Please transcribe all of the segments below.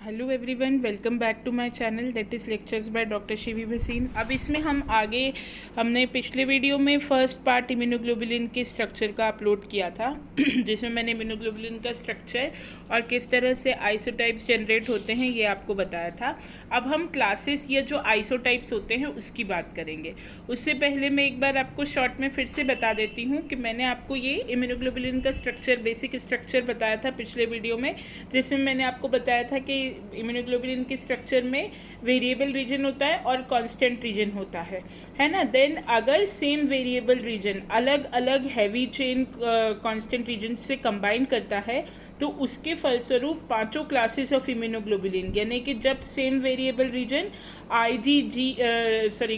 Hello everyone, welcome back to my channel that is lectures by doctor Shivi Bhasin. अब इसमें हमने पिछले वीडियो में फर्स्ट पार्ट इम्यूनोग्लोबुलिन के स्ट्रक्चर का अपलोड किया था जिसमें मैंने इम्यूनोग्लोबुलिन का स्ट्रक्चर और किस तरह से आइसोटाइप्स जनरेट होते हैं ये आपको बताया था। अब हम क्लासेस या जो आइसोटाइप्स होते हैं उसकी बात करेंगे। उससे पहले मैं एक बार आपको शॉर्ट में फिर से बता देती हूँ कि मैंने आपको ये इम्यूनोग्लोबुलिन का स्ट्रक्चर, बेसिक स्ट्रक्चर बताया था पिछले वीडियो में, जिसमें मैंने आपको बताया था कि इम्यूनोग्लोबुलिन के स्ट्रक्चर में वेरिएबल रीजन होता है और कांस्टेंट रीजन होता है ना। देन अगर सेम वेरिएबल रीजन अलग अलग हैवी चेन कांस्टेंट रीजन से कंबाइन करता है तो उसके फलस्वरूप पांचों क्लासेस ऑफ इम्यूनोग्लोबुलिन, यानी कि जब same variable region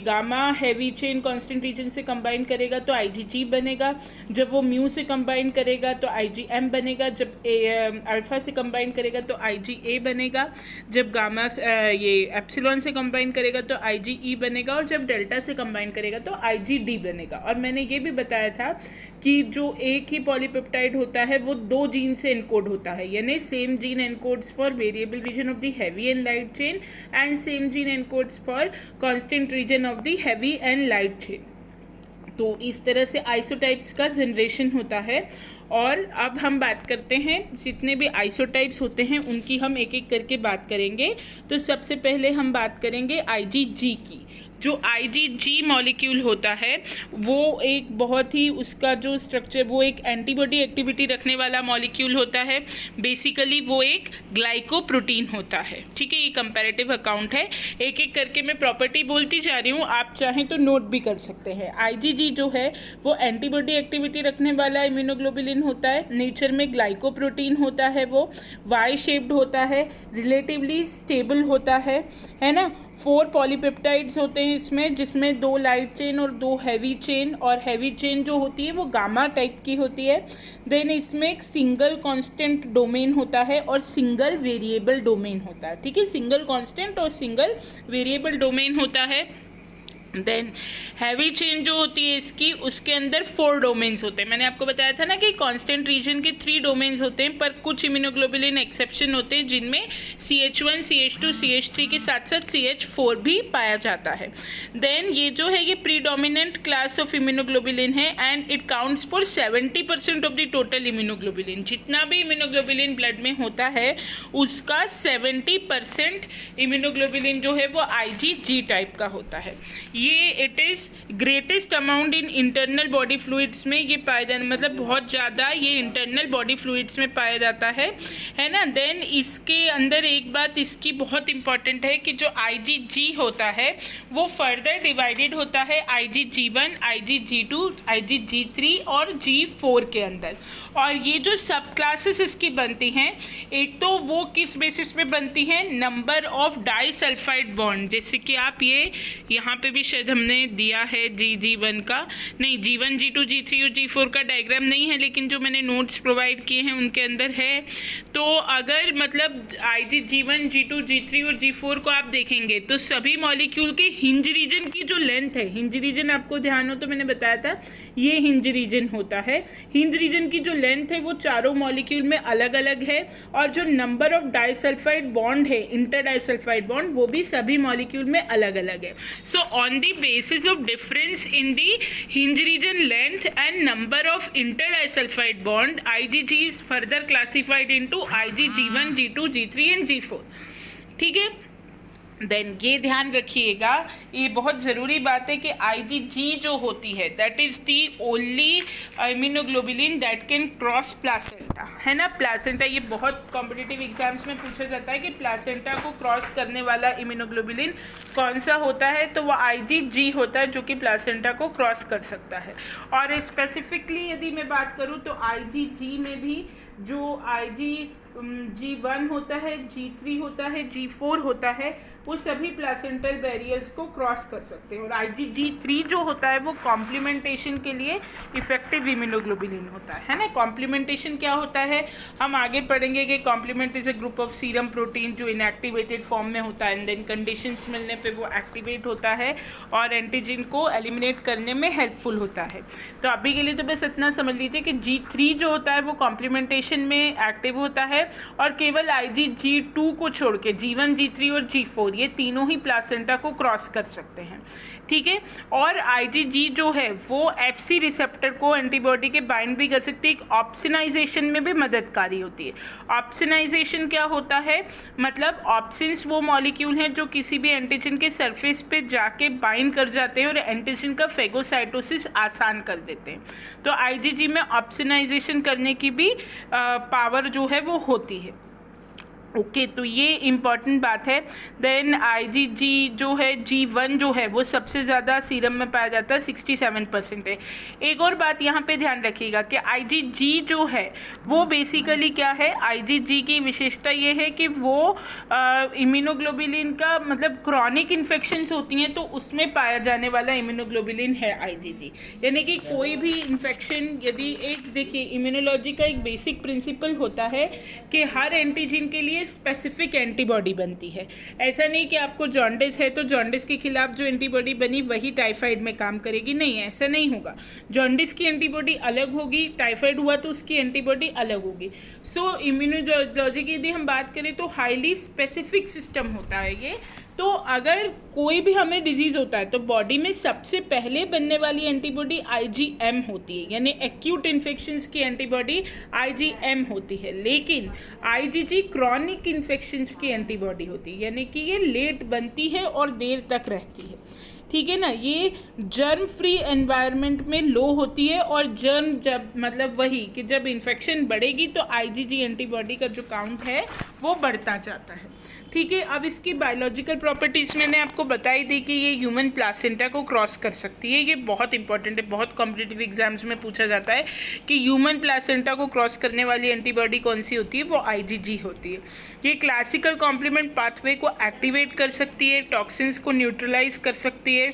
gamma heavy chain constant region से कंबाइन करेगा तो IgG बनेगा, जब वो म्यू से कंबाइन करेगा तो IgM बनेगा, जब अल्फा से कंबाइन करेगा तो IgA बनेगा, जब गामा ये एप्सिलॉन से कंबाइन करेगा तो IgE बनेगा, और जब डेल्टा से कंबाइन करेगा तो IgD बनेगा। और मैंने ये भी बताया था कि जो एक ही पॉलीपेप्टाइड होता है वो दो जीन से एनकोड होता है, यानी same gene encodes for variable region of the heavy and light chain and same gene encodes for constant region of the heavy and light chain. तो इस तरह से आइसोटाइप्स का जनरेशन होता है। और अब हम बात करते हैं जितने भी आइसोटाइप्स होते हैं उनकी हम एक एक करके बात करेंगे। तो सबसे पहले हम बात करेंगे IgG की। जो IgG मॉलिक्यूल होता है वो एक बहुत ही, उसका जो स्ट्रक्चर, वो एक एंटीबॉडी एक्टिविटी रखने वाला मॉलिक्यूल होता है। बेसिकली वो एक ग्लाइकोप्रोटीन होता है। ठीक है, ये कंपैरेटिव अकाउंट है, एक एक करके मैं प्रॉपर्टी बोलती जा रही हूँ, आप चाहें तो नोट भी कर सकते हैं। IgG जो है वो एंटीबॉडी एक्टिविटी रखने वाला इम्यूनोग्लोबुलिन होता है। नेचर में ग्लाइकोप्रोटीन होता है, वो वाई शेप्ड होता है, रिलेटिवली स्टेबल होता है ना। 4 पॉलीपेप्टाइड्स होते हैं इसमें, जिसमें 2 लाइट चेन और 2 हैवी चेन, और हैवी चेन जो होती है वो गामा टाइप की होती है। देन इसमें एक सिंगल कांस्टेंट डोमेन होता है और सिंगल वेरिएबल डोमेन होता है। ठीक है, सिंगल कांस्टेंट और सिंगल वेरिएबल डोमेन होता है। देन हैवी चेन जो होती है इसकी, उसके अंदर 4 डोमेन्स होते हैं। मैंने आपको बताया था ना कि कांस्टेंट रीजन के 3 डोमेन्स होते हैं, पर कुछ इम्यूनोग्लोबुलिन एक्सेप्शन होते हैं जिनमें CH1, CH2, CH3 के साथ साथ CH4 भी पाया जाता है। देन ये जो है ये प्रीडोमिनेंट क्लास ऑफ इम्यूनोग्लोबुलिन है and it counts for 70% of the total immunoglobulin. जितना भी इम्यूनोग्लोबुलिन ब्लड में होता है उसका 70% इम्यूनोग्लोबुलिन जो है वो IgG टाइप का होता है। ये it is greatest amount in internal body fluids में ये पाया जाता, मतलब बहुत ज़्यादा ये इंटरनल बॉडी फ्लूइड्स में पाया जाता है ना। देन इसके अंदर एक बात इसकी बहुत इंपॉर्टेंट है कि जो IgG होता है वो फर्दर डिवाइडेड होता है IgG1, IgG2, IgG3 और G4 के अंदर। और ये जो सब क्लासेस इसकी बनती हैं, एक तो वो किस बेसिस पे बनती हैं, नंबर ऑफ डाइसल्फाइड बॉन्ड। जैसे कि आप ये यहाँ पे भी शायद हमने दिया है G1 का, नहीं G1, G2, G3 और G4 का डायग्राम नहीं है, लेकिन जो मैंने नोट्स प्रोवाइड किए हैं उनके अंदर है। तो अगर मतलब G1, G2, G3 और G4 को आप देखेंगे तो सभी मॉलिक्यूल के हिंज रीजन की जो लेंथ है, हिंज रीजन आपको ध्यान हो तो मैंने बताया था ये हिंज रीजन होता है। हिंज रीजन की जो लेंथ है वो चारों मॉलिक्यूल में अलग अलग है, और जो नंबर ऑफ डाइसल्फाइड बॉन्ड है, इंटर डाइसल्फाइड बॉन्ड, वो भी सभी मॉलिक्यूल में अलग अलग है। सो on the basis of difference in the hinge region length and number of interdisulfide bond, IgG is further classified into IgG1, G2, G3 and G4। ठीक है, देन ये ध्यान रखिएगा, ये बहुत ज़रूरी बात है कि IgG जो होती है that is the only immunoglobulin that can cross placenta, है ना। प्लासेंटा ये बहुत कॉम्पिटिटिव एग्जाम्स में पूछा जाता है कि प्लासेंटा को क्रॉस करने वाला इम्यूनोग्लोबुलिन कौन सा होता है, तो वो IgG होता है जो कि प्लासेंटा को क्रॉस कर सकता है। और स्पेसिफिकली यदि मैं बात करूँ तो IgG में भी जो G1 होता है, G3 होता है, G4 होता है, वो सभी प्लासेंटल बैरियर्स को क्रॉस कर सकते हैं। और IgG3 जो होता है वो कॉम्प्लीमेंटेशन के लिए इफेक्टिव इम्यूनोग्लोबुलिन होता है ना। कॉम्प्लीमेंटेशन क्या होता है हम आगे पढ़ेंगे कि complement is a group of serum protein जो इनएक्टिवेटेड फॉर्म में होता है, एंड देन कंडीशंस मिलने पे वो एक्टिवेट होता है और एंटीजन को एलिमिनेट करने में हेल्पफुल होता है। तो अभी के लिए तो बस इतना समझ लीजिए कि G3 जो होता है वो कॉम्प्लीमेंटेशन में एक्टिव होता है, है, और केवल IgG2 को छोड़ के G1, G3 और G4 ये तीनों ही प्लासेंटा को क्रॉस कर सकते हैं, ठीक है। और IgG जो है वो FC रिसेप्टर को एंटीबॉडी के बाइंड भी कर सकती है, एक ऑप्सनाइजेशन में भी मददकारी होती है। ऑप्सनाइजेशन क्या होता है, मतलब ऑप्सिन्स वो मॉलिक्यूल हैं जो किसी भी एंटीजन के सरफेस पे जाके बाइंड कर जाते हैं और एंटीजन का फेगोसाइटोसिस आसान कर देते हैं। तो IgG में ऑप्सनाइजेशन करने की भी पावर जो है वो होती है। ओके तो ये इम्पॉर्टेंट बात है। देन IgG जो है G1 जो है वो सबसे ज़्यादा सीरम में पाया जाता है, 67% है। एक और बात यहाँ पे ध्यान रखिएगा कि IgG जो है वो बेसिकली क्या है, IgG की विशेषता ये है कि वो इम्यूनोग्लोबुलिन का मतलब क्रॉनिक इन्फेक्शंस होती हैं तो उसमें पाया जाने वाला इम्यूनोग्लोबुलिन है IgG। यानी कि कोई भी इन्फेक्शन यदि एक देखिए इम्यूनोलॉजी का एक बेसिक प्रिंसिपल होता है कि हर एंटीजन के लिए स्पेसिफिक एंटीबॉडी बनती है। ऐसा नहीं कि आपको जॉन्डिस है तो जॉन्डिस के खिलाफ जो एंटीबॉडी बनी वही टाइफाइड में काम करेगी, नहीं ऐसा नहीं होगा। जॉन्डिस की एंटीबॉडी अलग होगी, टाइफाइड हुआ तो उसकी एंटीबॉडी अलग होगी। सो इम्यूनोलॉजी की यदि हम बात करें तो हाईली स्पेसिफिक सिस्टम होता है ये। तो अगर कोई भी हमें डिजीज़ होता है तो बॉडी में सबसे पहले बनने वाली एंटीबॉडी IgM होती है, यानी एक्यूट इन्फेक्शंस की एंटीबॉडी IgM होती है। लेकिन IgG क्रॉनिक इन्फेक्शंस की एंटीबॉडी होती है, यानी कि ये लेट बनती है और देर तक रहती है, ठीक है ना। ये जर्म फ्री एनवायरनमेंट में लो होती है और जर्म जब मतलब वही कि जब इन्फेक्शन बढ़ेगी तो IgG एंटीबॉडी का जो काउंट है वो बढ़ता जाता है, ठीक है। अब इसकी बायोलॉजिकल प्रॉपर्टीज़ मैंने आपको बताई दी कि ये ह्यूमन प्लासेंटा को क्रॉस कर सकती है। ये बहुत इंपॉर्टेंट है, बहुत कॉम्पिटिटिव एग्जाम्स में पूछा जाता है कि ह्यूमन प्लासेंटा को क्रॉस करने वाली एंटीबॉडी कौन सी होती है, वो IgG होती है। ये क्लासिकल कॉम्प्लीमेंट पाथवे को एक्टिवेट कर सकती है, टॉक्सिन्स को न्यूट्रलाइज कर सकती है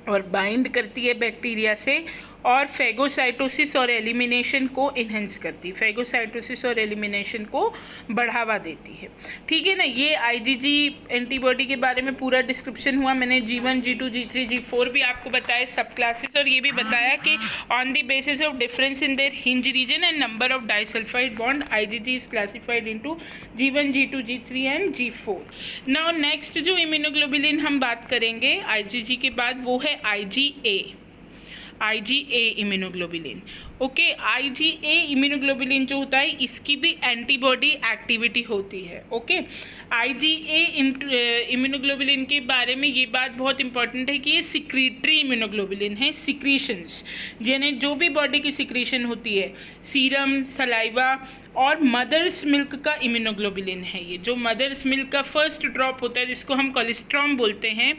और बाइंड करती है बैक्टीरिया से, और फेगोसाइटोसिस और एलिमिनेशन को इन्हेंस करती है, फेगोसाइटोसिस और एलिमिनेशन को बढ़ावा देती है, ठीक है ना। ये IgG एंटीबॉडी के बारे में पूरा डिस्क्रिप्शन हुआ। मैंने G1, G2, G3, G4 भी आपको बताए सब क्लासेस, और ये भी बताया कि on the basis of difference in their hinge region and number of disulphide bond IgG is classified into G1, G2, G3 and G4। Now next जो इम्यूनोग्लोबुलिन हम बात करेंगे IgG के बाद वो है IgA immunoglobulin. Okay IgA immunoglobulin जो होता है इसकी भी एंटीबॉडी एक्टिविटी होती है। ओके IgA इम्यूनोग्लोबुलिन के बारे में ये बात बहुत इंपॉर्टेंट है कि ये सिक्रीटरी इम्यूनोग्लोबुलिन है। सिक्रीशंस यानी जो भी बॉडी की सिक्रीशन होती है, सीरम, सलाइवा और मदर्स मिल्क का इम्यूनोग्लोबुलिन है। ये जो मदर्स मिल्क का फर्स्ट ड्रॉप होता है जिसको हम कोलेस्ट्रॉम बोलते हैं,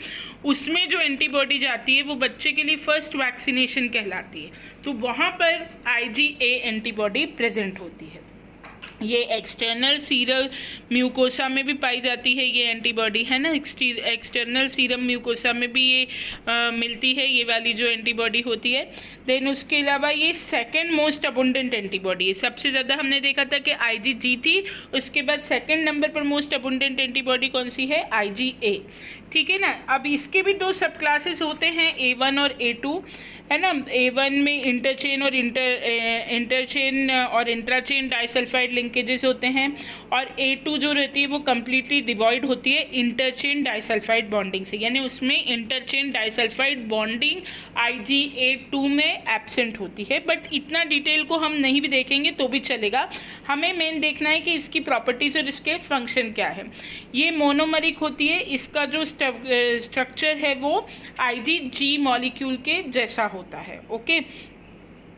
उसमें जो एंटीबॉडी जाती है वो बच्चे के लिए फर्स्ट वैक्सीनेशन कहलाती है, तो वहाँ पर IgA एंटीबॉडी प्रेजेंट होती है। ये एक्सटर्नल सीरम म्यूकोसा में भी पाई जाती है ये एंटीबॉडी, है ना। एक्सटर्नल सीरम म्यूकोसा में भी ये मिलती है ये वाली जो एंटीबॉडी होती है। देन उसके अलावा ये सेकंड मोस्ट अबुंडेंट एंटीबॉडी है। सबसे ज़्यादा हमने देखा था कि IgG थी, उसके बाद सेकंड नंबर पर मोस्ट अबुंडेंट एंटीबॉडी कौन सी है, IgA, ठीक है ना। अब इसके भी दो सब क्लासेस होते हैं, A1 और A2, है ना। A1 में इंटरचेन और इंट्राचेन डाइसल्फाइड लिंकेजेस होते हैं, और A2 जो रहती है वो कम्प्लीटली डिवॉइड होती है इंटरचेन डाइसल्फाइड बॉन्डिंग से, यानी उसमें इंटरचेन डाइसल्फाइड बॉन्डिंग IgA2 में एब्सेंट होती है। बट इतना डिटेल को हम नहीं भी देखेंगे तो भी चलेगा, हमें मेन देखना है कि इसकी प्रॉपर्टीज़ और इसके फंक्शन क्या है। ये मोनोमरिक होती है, इसका जो स्ट्रक्चर है वो IgG मॉलिक्यूल के जैसा होता है। ओके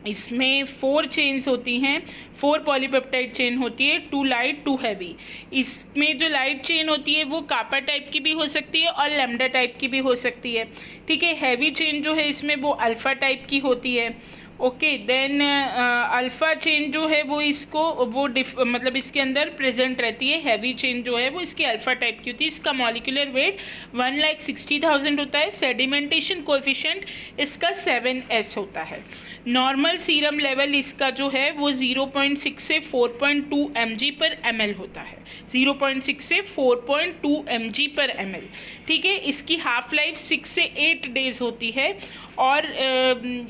इसमें 4 चेन्स होती हैं, 4 पॉलीपेप्टाइड चेन होती है, 2 लाइट 2 हैवी। इसमें जो लाइट चेन होती है वो कापा टाइप की भी हो सकती है और लैम्डा टाइप की भी हो सकती है, ठीक है। हैवी चेन जो है इसमें वो अल्फ़ा टाइप की होती है। ओके देन अल्फ़ा चेन जो है वो इसको वो मतलब इसके अंदर प्रेजेंट रहती है। हैवी चेन जो है वो इसकी अल्फ़ा टाइप की होती है। इसका मॉलिक्यूलर वेट 1,60,000 होता है। सेडिमेंटेशन कोएफिशिएंट इसका 7s होता है। नॉर्मल सीरम लेवल इसका जो है वो 0.6 से 4.2 mg/ml होता है। 0.6 से 4.2 mg/ml, ठीक है। इसकी हाफ लाइफ 6 से 8 डेज होती है। और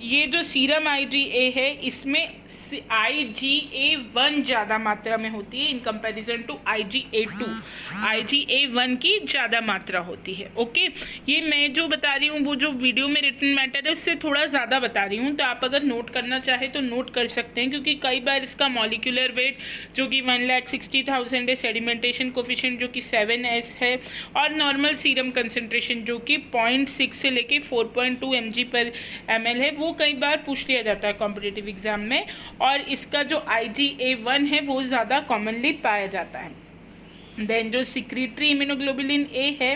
ये जो सीरम IgA है इसमें IgA1 ज़्यादा मात्रा में होती है in comparison to IgA2। IgA1 की ज़्यादा मात्रा होती है। ओके, ये मैं जो बता रही हूँ वो जो वीडियो में रिटन मैटर है उससे थोड़ा ज़्यादा बता रही हूँ, तो आप अगर नोट करना चाहे तो नोट कर सकते हैं, क्योंकि कई बार इसका मॉलिक्यूलर वेट जो कि 1,60,000 है, सेडिमेंटेशन कोफिशिएंट जो कि 7s है, और नॉर्मल सीरम कंसनट्रेशन जो कि 0.6 से लेके 4.2 mg/ml है, वो कई बार पूछ लिया जाता है कॉम्पिटिटिव एग्जाम में, और इसका जो IgA1 है वो ज़्यादा कॉमनली पाया जाता है। देन जो सिक्रीटरी इम्यूनोग्लोबुलिन ए है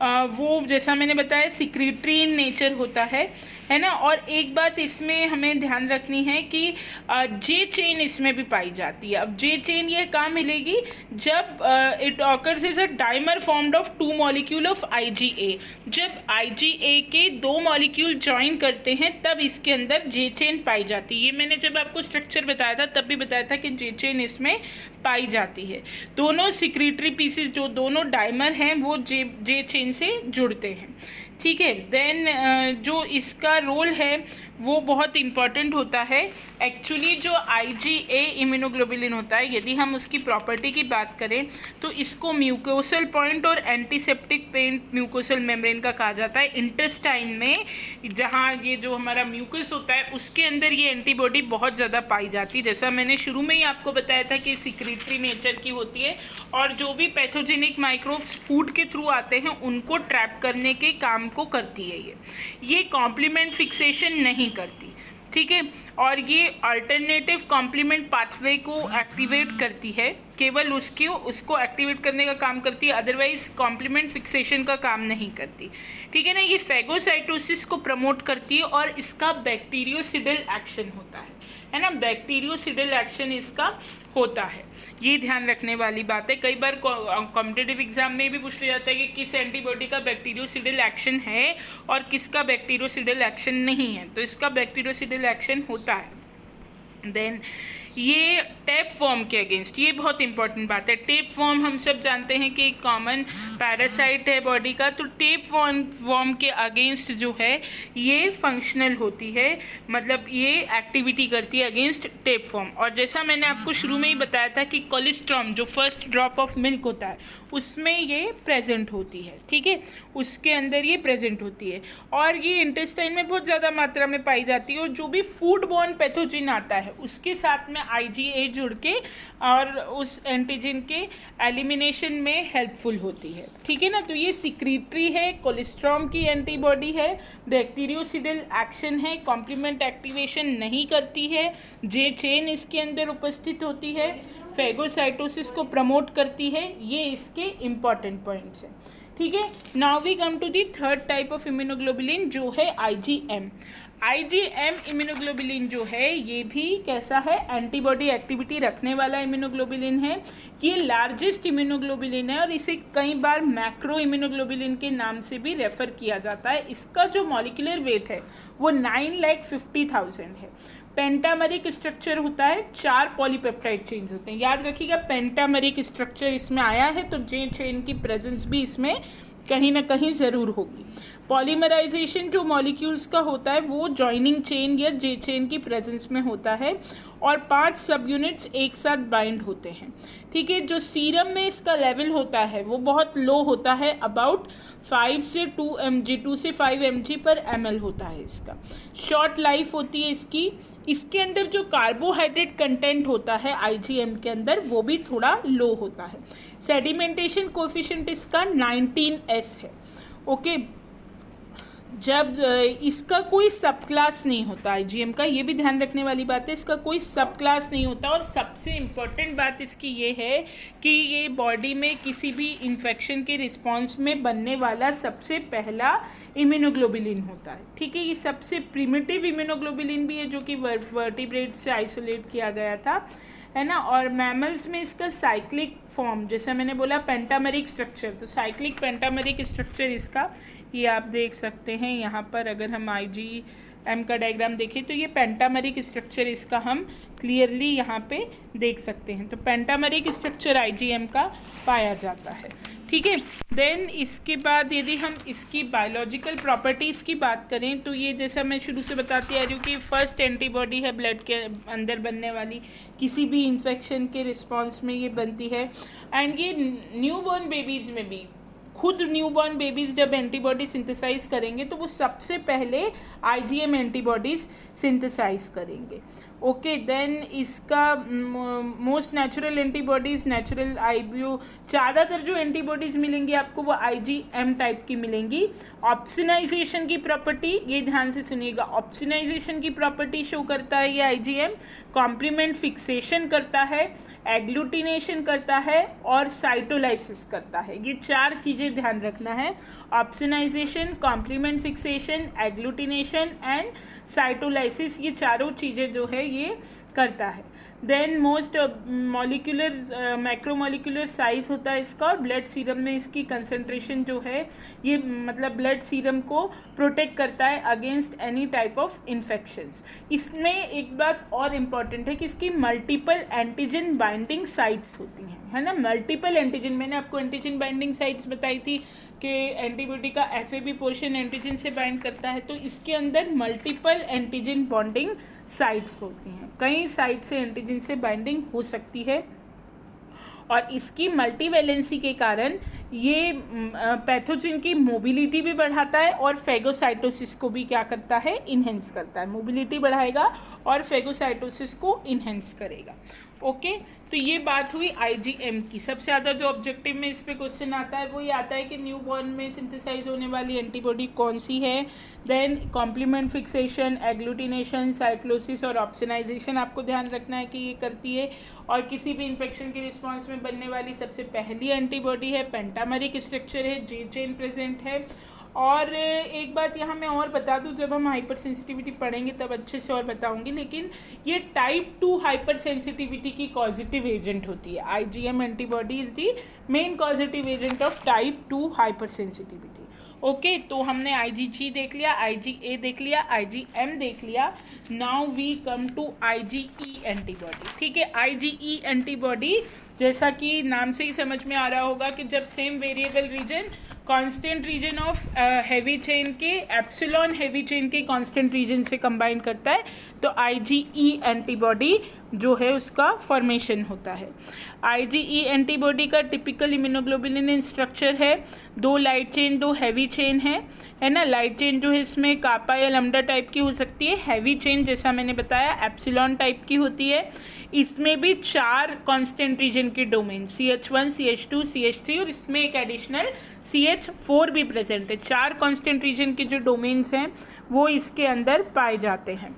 वो जैसा मैंने बताया सिक्रीटरी इन नेचर होता है ना। और एक बात इसमें हमें ध्यान रखनी है कि जे चेन इसमें भी पाई जाती है। अब जे चेन ये कहाँ मिलेगी, जब it occurs is a dimer formed of 2 molecule of IgA। जब IgA के 2 मॉलिक्यूल ज्वाइन करते हैं तब इसके अंदर जे चेन पाई जाती है। ये मैंने जब आपको स्ट्रक्चर बताया था तब भी बताया था कि जे चेन इसमें पाई जाती है। दोनों सिक्रीटरी पीसेस जो दोनों डाइमर हैं वो जे चेन से जुड़ते हैं, ठीक है। देन जो इसका रोल है वो बहुत इम्पॉर्टेंट होता है। एक्चुअली जो IgA इम्यूनोग्लोबुलिन होता है, यदि हम उसकी प्रॉपर्टी की बात करें तो इसको म्यूकोसल पॉइंट और एंटीसेप्टिक पेंट म्यूकोसल मेम्ब्रेन का कहा जाता है। इंटेस्टाइन में जहाँ ये जो हमारा म्यूकस होता है उसके अंदर ये एंटीबॉडी बहुत ज़्यादा पाई जाती है। जैसा मैंने शुरू में ही आपको बताया था कि सिक्रीटरी नेचर की होती है, और जो भी पैथोजेनिक माइक्रोब्स फूड के थ्रू आते हैं उनको ट्रैप करने के काम को करती है। ये कॉम्प्लीमेंट फिक्सेशन नहीं करती, ठीक है, और ये अल्टरनेटिव कॉम्प्लीमेंट पाथवे को एक्टिवेट करती है, केवल उसको एक्टिवेट करने का काम करती है, अदरवाइज कॉम्प्लीमेंट फिक्सेशन का काम नहीं करती, ठीक है ना। ये फैगोसाइटोसिस को प्रमोट करती है और इसका बैक्टीरियोसिडल एक्शन होता है ना, बैक्टीरियोसिडल एक्शन इसका होता है। ये ध्यान रखने वाली बात है। कई बार कॉम्पिटिटिव एग्जाम में भी पूछ लिया जाता है कि किस एंटीबॉडी का बैक्टीरियोसिडल एक्शन है और किसका बैक्टीरियोसिडल एक्शन नहीं है, तो इसका बैक्टीरियोसिडल एक्शन होता है। देन ये टेप वॉर्म के अगेंस्ट, ये बहुत इंपॉर्टेंट बात है। टेप वॉर्म हम सब जानते हैं कि एक कॉमन पैरासाइट है बॉडी का, तो टेप वॉर्म के अगेंस्ट जो है ये फंक्शनल होती है, मतलब ये एक्टिविटी करती है अगेंस्ट टेप वॉर्म। और जैसा मैंने आपको शुरू में ही बताया था कि कोलेस्ट्रॉम जो फर्स्ट ड्रॉप ऑफ मिल्क होता है उसमें ये प्रेजेंट होती है, ठीक है, उसके अंदर ये प्रेजेंट होती है, और ये इंटेस्टाइन में बहुत ज़्यादा मात्रा में पाई जाती है। और जो भी फूड बॉर्न पैथोजन आता है उसके साथ में IgA जुड़ के और उस एंटीजन के एलिमिनेशन में हेल्पफुल होती है, ठीक है ना। तो ये सिक्रीटरी है, कोलेस्ट्रॉम की एंटीबॉडी है, बैक्टीरियोसिडल एक्शन है, कॉम्प्लीमेंट एक्टिवेशन नहीं करती है, जे चेन इसके अंदर उपस्थित होती है, फैगोसाइटोसिस को प्रमोट करती है। ये इसके इम्पॉर्टेंट पॉइंट्स हैं, ठीक है। Now we come to the third type of immunoglobulin जो है IgM। IgM इम्यूनोग्लोबुलिन जो है ये भी कैसा है, एंटीबॉडी एक्टिविटी रखने वाला इम्यूनोग्लोबुलिन है। ये लार्जेस्ट इम्यूनोग्लोबुलिन है और इसे कई बार मैक्रो इम्यूनोग्लोबुलिन के नाम से भी रेफर किया जाता है। इसका जो मॉलिक्यूलर वेट है वो 9,50,000 है। पेंटामरिक स्ट्रक्चर होता है, 4 पॉलीपेप्टाइड चेन्स होते हैं। याद रखिएगा पेंटामरिक स्ट्रक्चर इसमें आया है तो जे चेन की प्रेजेंस भी इसमें कहीं ना कहीं ज़रूर होगी। पॉलीमराइजेशन जो मॉलिक्यूल्स का होता है वो जॉइनिंग चेन या जे चेन की प्रेजेंस में होता है, और 5 सब यूनिट्स एक साथ बाइंड होते हैं, ठीक है। जो सीरम में इसका लेवल होता है वो बहुत लो होता है, अबाउट 5 से 2 mg, 2 से 5 mg/ml होता है इसका। शॉर्ट लाइफ होती है इसकी। इसके अंदर जो कार्बोहाइड्रेट कंटेंट होता है IgM के अंदर वो भी थोड़ा लो होता है। सेडिमेंटेशन कोफिशिएंट इसका 19s है, ओके। जब इसका कोई सब क्लास नहीं होता IgM का, ये भी ध्यान रखने वाली बात है, इसका कोई सब क्लास नहीं होता। और सबसे इम्पोर्टेंट बात इसकी ये है कि ये बॉडी में किसी भी इन्फेक्शन के रिस्पॉन्स में बनने वाला सबसे पहला इम्यूनोग्लोबुलिन होता है, ठीक है। ये सबसे प्रिमिटिव इम्यूनोग्लोबुलिन भी है जो कि वर्टिब्रेट से आइसोलेट किया गया था, है ना। और मैमल्स में इसका साइक्लिक फॉर्म, जैसा मैंने बोला पेंटामेरिक स्ट्रक्चर, तो साइक्लिक पेंटामेरिक स्ट्रक्चर इसका ये आप देख सकते हैं यहाँ पर। अगर हम एम का डायग्राम देखें तो ये पेंटामेरिक स्ट्रक्चर इसका हम क्लियरली यहाँ पे देख सकते हैं। तो पेंटामेरिक स्ट्रक्चर आईजीएम का पाया जाता है, ठीक है। देन इसके बाद यदि हम इसकी बायोलॉजिकल प्रॉपर्टीज़ की बात करें तो ये जैसा मैं शुरू से बताती आ रही हूँ कि फर्स्ट एंटीबॉडी है ब्लड के अंदर बनने वाली, किसी भी इन्फेक्शन के रिस्पॉन्स में ये बनती है। एंड ये न्यूबॉर्न बेबीज़ में भी, खुद न्यूबॉर्न बेबीज़ जब एंटीबॉडी सिंथेसाइज करेंगे तो वो सबसे पहले आईजीएम एंटीबॉडीज़ सिंथेसाइज करेंगे। ओके, देन इसका most natural antibodies natural IBO, ज़्यादातर जो एंटीबॉडीज़ मिलेंगी आपको वो आईजीएम टाइप की मिलेंगी। ऑप्सनाइजेशन की प्रॉपर्टी, ये ध्यान से सुनिएगा, ऑप्सनाइजेशन की प्रॉपर्टी शो करता है ये आईजीएम, कॉम्प्लीमेंट फिक्सेशन करता है, एग्लूटिनेशन करता है और साइटोलाइसिस करता है। ये 4 चीज़ें ध्यान रखना है, opsonization, complement fixation, agglutination and cytolysis, ये चारों चीज़ें जो है ये करता है। Then most molecular macromolecular size होता है इसका, और ब्लड सीरम में इसकी कंसंट्रेशन जो है ये मतलब ब्लड सीरम को प्रोटेक्ट करता है against any type of infections. इसमें एक बात और इम्पॉर्टेंट है कि इसकी मल्टीपल एंटीजन बाइंडिंग साइट्स होती हैं, है ना। मल्टीपल एंटीजन, मैंने आपको एंटीजन बाइंडिंग साइट्स बताई थी कि एंटीबॉडी का एफएबी पोर्शन एंटीजन से बाइंड करता है, तो इसके अंदर मल्टीपल एंटीजन बॉन्डिंग साइट्स होती हैं, कई साइट से एंटीजन से बाइंडिंग हो सकती है। और इसकी मल्टीवैलेंसी के कारण ये पैथोजन की मोबिलिटी भी बढ़ाता है और फेगोसाइटोसिस को भी क्या करता है, इन्हेंस करता है। मोबिलिटी बढ़ाएगा और फेगोसाइटोसिस को इन्हेंस करेगा। ओके, तो ये बात हुई आईजीएम की। सबसे ज़्यादा जो ऑब्जेक्टिव में इस पे क्वेश्चन आता है वो ये आता है कि न्यूबॉर्न में सिंथेसाइज होने वाली एंटीबॉडी कौन सी है। Then complement fixation, agglutination, cyclosis और ऑप्सनाइजेशन आपको ध्यान रखना है कि ये करती है। और किसी भी इन्फेक्शन के रिस्पॉन्स में बनने वाली सबसे पहली एंटीबॉडी है, पेंटामेरिक स्ट्रक्चर है, जे चेन प्रेजेंट है। और एक बात यहाँ मैं और बता दूँ, जब हम हाइपर सेंसिटिविटी पढ़ेंगे तब अच्छे से और बताऊँगी, लेकिन ये टाइप 2 हाइपर सेंसिटिविटी की कॉजिटिव एजेंट होती है। IgM antibody is the main causative agent of type 2 hyper sensitivity. Okay, तो हमने आईजीजी देख लिया, आईजीए देख लिया, आईजीएम देख लिया। Now we come to IgE antibody. ठीक है, आईजीई एंटीबॉडी जैसा कि नाम से ही समझ में आ रहा होगा कि जब same variable region constant region of heavy chain के, एप्सिलॉन हैवी चेन के कांस्टेंट रीजन से कंबाइन करता है तो आईजीई एंटीबॉडी जो है उसका फॉर्मेशन होता है। आईजीई एंटीबॉडी का टिपिकल इम्यूनोग्लोबुलिन स्ट्रक्चर है, 2 लाइट चेन 2 हैवी चेन है ना। लाइट चेन जो है इसमें कापा या लैम्डा टाइप की हो सकती है, हैवी चेन जैसा मैंने बताया एप्सिलॉन टाइप की होती है। इसमें भी 4 कांस्टेंट रीजन के डोमेन CH1, CH2, CH3 और इसमें एक एडिशनल CH4 भी प्रेजेंट है। 4 कांस्टेंट रीजन के जो डोमेन्स हैं वो इसके अंदर पाए जाते हैं।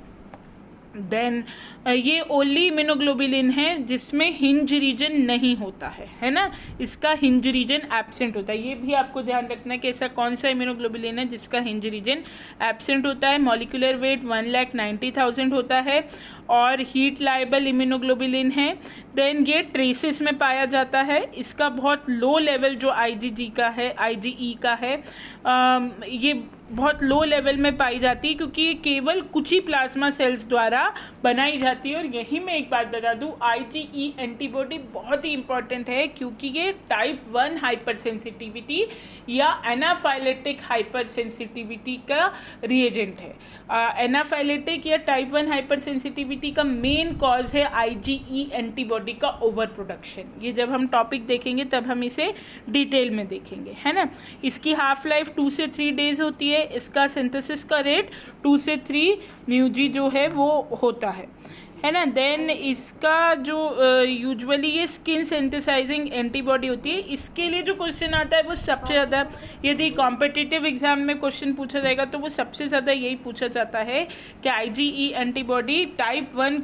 देन ये ओनली इम्यूनोग्लोबुलिन है जिसमें हिंज रीजन नहीं होता है ना। इसका हिंज रीजन एब्सेंट होता है। ये भी आपको ध्यान रखना है कि ऐसा कौन सा इम्यूनोग्लोबुलिन है जिसका हिंज रीजन एब्सेंट होता है। मॉलिक्यूलर वेट 1,90,000 होता है और हीट लाइबल इम्यूनोग्लोबुलिन है। देन ये ट्रेसेस में पाया जाता है। इसका बहुत लो लेवल जो आईजीजी का है, आईजीई का है, ये बहुत लो लेवल में पाई जाती है क्योंकि ये केवल कुछ ही प्लाज्मा सेल्स द्वारा बनाई जाती है। और यही मैं एक बात बता दूं, आईजीई एंटीबॉडी बहुत ही इंपॉर्टेंट है क्योंकि ये टाइप 1 हाइपर सेंसिटिविटी या एनाफाइलेटिक हाइपर सेंसिटिविटी का रिएजेंट है। एनाफाइलेटिक या टाइप 1 हाइपर सेंसिटिविटी का मेन कॉज है आईजीई एंटीबॉडी का ओवर प्रोडक्शन। ये जब हम टॉपिक देखेंगे तब हम इसे डिटेल में देखेंगे, है ना। इसकी हाफ लाइफ 2 से 3 डेज होती है। इसका सिंथेसिस का रेट 2 से 3 μg जो है वो होता है ना। देन इसका जो यूजुअली ये स्किन सेंथिसाइजिंग एंटीबॉडी होती है। इसके लिए जो क्वेश्चन आता है वो सबसे ज़्यादा, यदि कॉम्पिटिटिव एग्जाम में क्वेश्चन पूछा जाएगा तो वो सबसे ज़्यादा यही पूछा जाता है कि IgE antibody type 1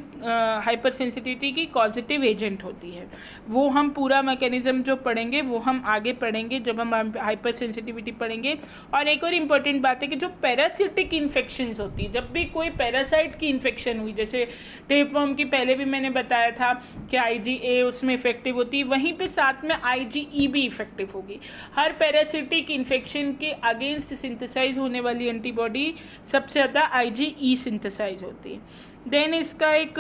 hyper sensitivity की कॉजिटिव एजेंट होती है। वो हम पूरा मैकेनिज्म जो पढ़ेंगे वो हम आगे पढ़ेंगे जब हम हाइपर सेंसिटिविटी पढ़ेंगे। और एक और इम्पॉर्टेंट बात है कि जो पैरासिटिक इन्फेक्शंस होती है, जब भी कोई पैरासाइट की इन्फेक्शन हुई, जैसे वर्म की पहले भी मैंने बताया था कि IgA उसमें इफेक्टिव होती है, वहीं पे साथ में IgE भी इफेक्टिव होगी। हर पैरासिटिक इन्फेक्शन के अगेंस्ट सिंथेसाइज होने वाली एंटीबॉडी सबसे ज़्यादा IgE सिंथेसाइज होती है। देन इसका एक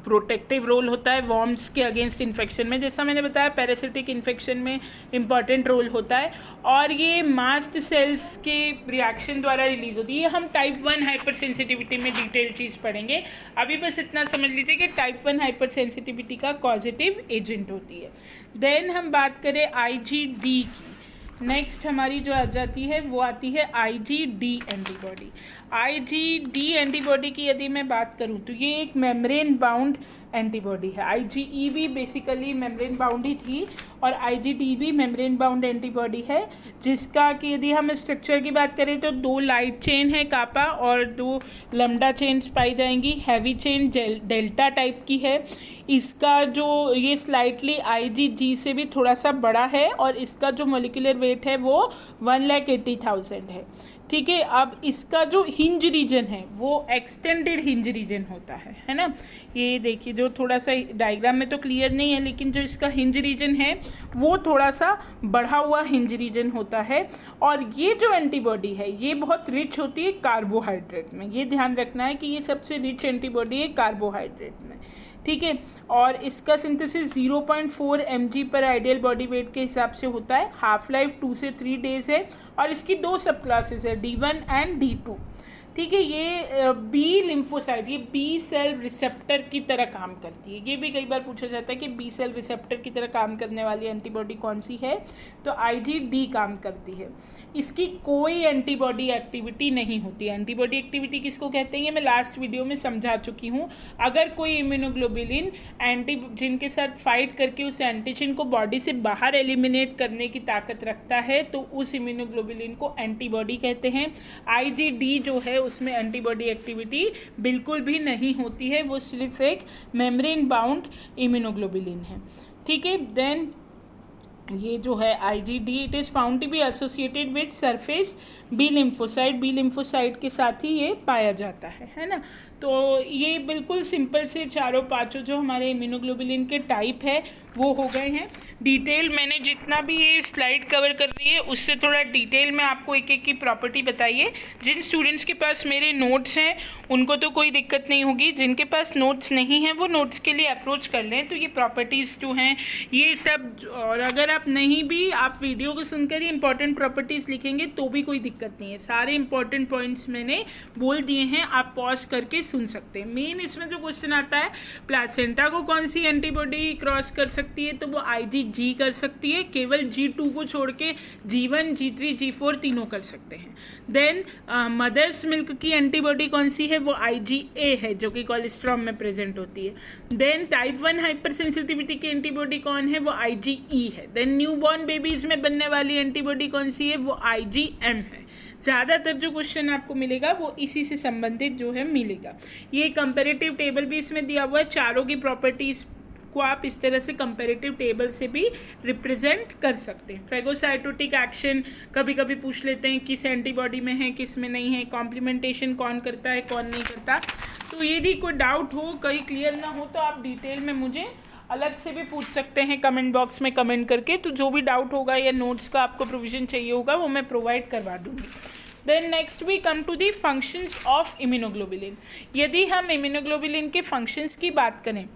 प्रोटेक्टिव रोल होता है वॉर्म्स के अगेंस्ट इन्फेक्शन में, जैसा मैंने बताया पैरासिटिक इन्फेक्शन में इम्पॉर्टेंट रोल होता है, और ये मास्ट सेल्स के रिएक्शन द्वारा रिलीज होती है। ये हम टाइप 1 हाइपर सेंसिटिविटी में डिटेल चीज़ पढ़ेंगे, अभी बस इतना समझ लीजिए कि टाइप 1 हाइपर सेंसिटिविटी का कॉजेटिव एजेंट होती है। देन हम बात करें IgD की, नेक्स्ट हमारी जो आ जाती है वो आती है IgD एंटीबॉडी। IgD एंटीबॉडी की यदि मैं बात करूं तो ये एक मेम्ब्रेन बाउंड एंटीबॉडी है। IgE भी बेसिकली मेम्ब्रेन बाउंड ही थी और IgD भी मेम्ब्रेन बाउंड एंटीबॉडी है, जिसका कि यदि हम स्ट्रक्चर की बात करें तो 2 लाइट चेन है कापा और 2 लैम्डा चेन्स पाई जाएंगी। हैवी चेन डेल्टा टाइप की है। इसका जो ये स्लाइटली IgG से भी थोड़ा सा बड़ा है और इसका जो मोलिकुलर वेट है वो 1,80,000 है। ठीक है, अब इसका जो हिंज रीजन है वो एक्सटेंडेड हिंज रीजन होता है ना। ये देखिए जो थोड़ा सा डायग्राम में तो क्लियर नहीं है, लेकिन जो इसका हिंज रीजन है वो थोड़ा सा बढ़ा हुआ हिंज रीजन होता है। और ये जो एंटीबॉडी है ये बहुत रिच होती है कार्बोहाइड्रेट में, ये ध्यान रखना है कि ये सबसे रिच एंटीबॉडी है कार्बोहाइड्रेट में। ठीक है, और इसका सिंथेसिस 0.4 mg पर आइडियल बॉडी वेट के हिसाब से होता है। हाफ लाइफ 2 से 3 डेज है और इसकी 2 सब क्लासेस है, D1 एंड D2। ठीक है, ये बी लिम्फोसाइट, ये बी सेल रिसेप्टर की तरह काम करती है। ये भी कई बार पूछा जाता है कि बी सेल रिसेप्टर की तरह काम करने वाली एंटीबॉडी कौन सी है, तो IgD काम करती है। इसकी कोई एंटीबॉडी एक्टिविटी नहीं होती। एंटीबॉडी एक्टिविटी किसको कहते हैं ये मैं लास्ट वीडियो में समझा चुकी हूँ। अगर कोई इम्यूनोग्लोबुलिन एंटीजन के साथ फाइट करके उस एंटीजन को बॉडी से बाहर एलिमिनेट करने की ताकत रखता है तो उस इम्यूनोग्लोबुलिन को एंटीबॉडी कहते हैं। IgD जो है उसमें एंटीबॉडी एक्टिविटी बिल्कुल भी नहीं होती है, वो सिर्फ एक मेम्ब्रेन बाउंड इम्यूनोग्लोबुलिन है। ठीक है, देन ये जो है IgD it is found to be associated with surface B lymphocyte के साथ ही ये पाया जाता है ना। तो ये बिल्कुल सिंपल से चारों पांचों जो हमारे इम्यूनोग्लोबुलिन के टाइप है वो हो गए हैं। डिटेल मैंने जितना भी ये स्लाइड कवर कर रही है उससे थोड़ा डिटेल में आपको एक एक की प्रॉपर्टी बताइए। जिन स्टूडेंट्स के पास मेरे नोट्स हैं उनको तो कोई दिक्कत नहीं होगी, जिनके पास नोट्स नहीं हैं वो नोट्स के लिए अप्रोच कर लें। तो ये प्रॉपर्टीज़ जो हैं ये सब, और अगर आप नहीं भी आप वीडियो को सुनकर ही इंपॉर्टेंट प्रॉपर्टीज़ लिखेंगे तो भी कोई दिक्कत नहीं है। सारे इंपॉर्टेंट पॉइंट्स मैंने बोल दिए हैं, आप पॉज करके सुन सकते हैं। मेन इसमें जो क्वेश्चन आता है प्लासेंटा को कौन सी एंटीबॉडी क्रॉस कर सकती है, तो वो IgG कर सकती है, केवल G2 को छोड़ के G1, G3, G4 तीनों कर सकते हैं। देन मदर्स मिल्क की एंटीबॉडी कौन सी है, वो IgA है जो कि कोलेस्ट्रॉम में प्रेजेंट होती है। देन टाइप 1 हाइपर सेंसिटिविटी की एंटीबॉडी कौन है, वो IgE है। देन न्यूबॉर्न बेबीज में बनने वाली एंटीबॉडी कौन सी है, वो IgM है। ज़्यादातर जो क्वेश्चन आपको मिलेगा वो इसी से संबंधित जो है मिलेगा। ये कंपैरेटिव टेबल भी इसमें दिया हुआ है, चारों की प्रॉपर्टीज़ को आप इस तरह से कंपैरेटिव टेबल से भी रिप्रेजेंट कर सकते हैं। फैगोसाइटोटिक एक्शन कभी कभी पूछ लेते हैं किस एंटीबॉडी में है किस में नहीं है, कॉम्प्लीमेंटेशन कौन करता है कौन नहीं करता। तो यदि कोई डाउट हो, कहीं क्लियर ना हो तो आप डिटेल में मुझे अलग से भी पूछ सकते हैं कमेंट बॉक्स में कमेंट करके। तो जो भी डाउट होगा या नोट्स का आपको प्रोविज़न चाहिए होगा वो मैं प्रोवाइड करवा दूँगी। Then next we come to the functions of immunoglobulin. यदि हम इम्यूनोग्लोबुलिन के फंक्शंस की बात करें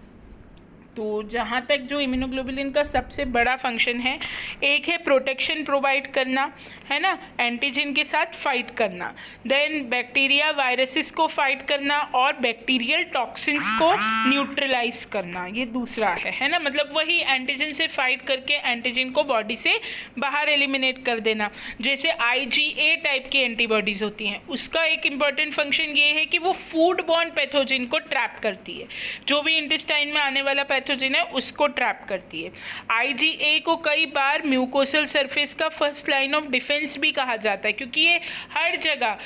तो जहाँ तक जो इम्यूनोग्लोबुलिन का सबसे बड़ा फंक्शन है, एक है प्रोटेक्शन प्रोवाइड करना, है ना, एंटीजन के साथ फाइट करना। देन बैक्टीरिया वायरसेस को फाइट करना और बैक्टीरियल टॉक्सिन्स को न्यूट्रलाइज करना, ये दूसरा है ना। मतलब वही एंटीजन से फाइट करके एंटीजन को बॉडी से बाहर एलिमिनेट कर देना। जैसे IgA टाइप की एंटीबॉडीज़ होती हैं, उसका एक इम्पॉर्टेंट फंक्शन ये है कि वो फूड बॉर्न पैथोजन को ट्रैप करती है। जो भी इंटेस्टाइन में आने वाला पैथोजन है उसको ट्रैप करती है। IgA को कई बार म्यूकोसल सरफेस का फर्स्ट लाइन ऑफ डिफेंस भी कहा जाता है, क्योंकि ये हर जगह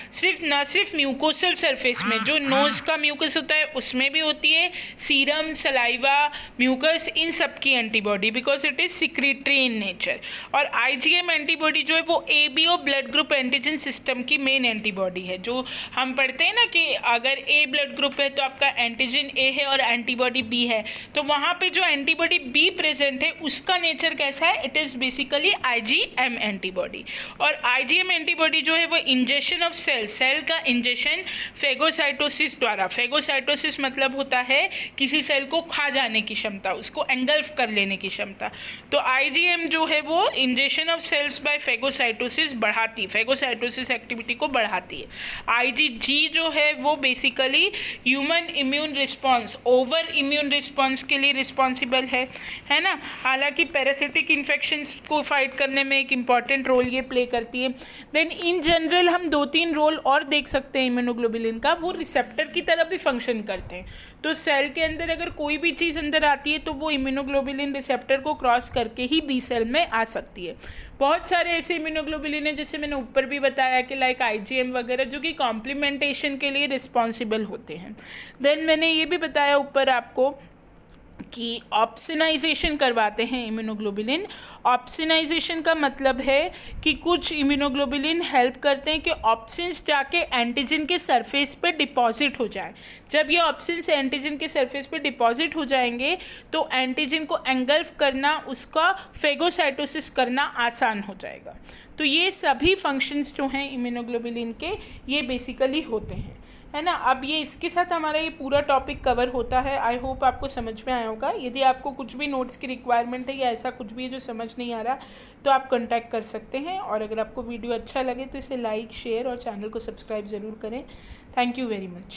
न सिर्फ म्यूकोसल सरफेस में, जो नोज का म्यूकस होता है उसमें भी होती है, सीरम, सलाइवा, म्यूकस, इन सब की antibody, because it is secretory in nature. और IgM एंटीबॉडी जो है वो ABO blood group antigen system की मेन एंटीबॉडी है। जो हम पढ़ते हैं ना कि अगर A ब्लड ग्रुप है तो आपका एंटीजन A है और एंटीबॉडी B है, तो वहाँ पे जो एंटीबॉडी B प्रेजेंट है उसका नेचर कैसा है, it is basically IgM antibody. और IgM एंटीबॉडी जो है वो इंजेक्शन ऑफ सेल का इंजेक्शन फेगोसाइटोसिस द्वारा, फेगोसाइटोसिस मतलब होता है किसी सेल को खा जाने की क्षमता, उसको एंगल्फ कर लेने की क्षमता। तो IgM जो है वो injection of cells by phagocytosis बढ़ाती, फेगोसाइटोसिस एक्टिविटी को बढ़ाती है। IgG जो है वो basically human immune response, over immune response के लिए रिस्पॉन्सिबल है ना। हालांकि पैरासिटिक इन्फेक्शंस को फाइट करने में एक इम्पॉर्टेंट रोल ये प्ले करती है। देन इन जनरल हम 2-3 रोल और देख सकते हैं इम्यूनोग्लोबुलिन का, वो रिसेप्टर की तरह भी फंक्शन करते हैं। तो सेल के अंदर अगर कोई भी चीज़ अंदर आती है तो वो इम्यूनोग्लोबुलिन रिसेप्टर को क्रॉस करके ही बी सेल में आ सकती है। बहुत सारे ऐसे इम्यूनोग्लोबुलिन हैं जैसे मैंने ऊपर भी बताया कि लाइक IgM वगैरह, जो कि कॉम्प्लीमेंटेशन के लिए रिस्पॉन्सिबल होते हैं। देन मैंने ये भी बताया ऊपर आपको कि ऑप्सनाइजेशन करवाते हैं इम्यूनोग्लोबुलिन। ऑप्सनाइजेशन का मतलब है कि कुछ इम्यूनोग्लोबुलिन हेल्प करते हैं कि ऑप्सिन्स जाके एंटीजन के सरफेस पे डिपॉजिट हो जाए। जब ये ऑप्सिन्स एंटीजन के सरफेस पे डिपॉजिट हो जाएंगे तो एंटीजन को एंगल्फ करना, उसका फेगोसाइटोसिस करना आसान हो जाएगा। तो ये सभी फंक्शंस जो हैं इम्यूनोग्लोबुलिन के, ये बेसिकली होते हैं, है ना। अब ये इसके साथ हमारा ये पूरा टॉपिक कवर होता है। आई होप आपको समझ में आया होगा। यदि आपको कुछ भी नोट्स की रिक्वायरमेंट है या ऐसा कुछ भी है जो समझ नहीं आ रहा, तो आप कांटेक्ट कर सकते हैं। और अगर आपको वीडियो अच्छा लगे तो इसे लाइक, शेयर और चैनल को सब्सक्राइब ज़रूर करें। Thank you very much.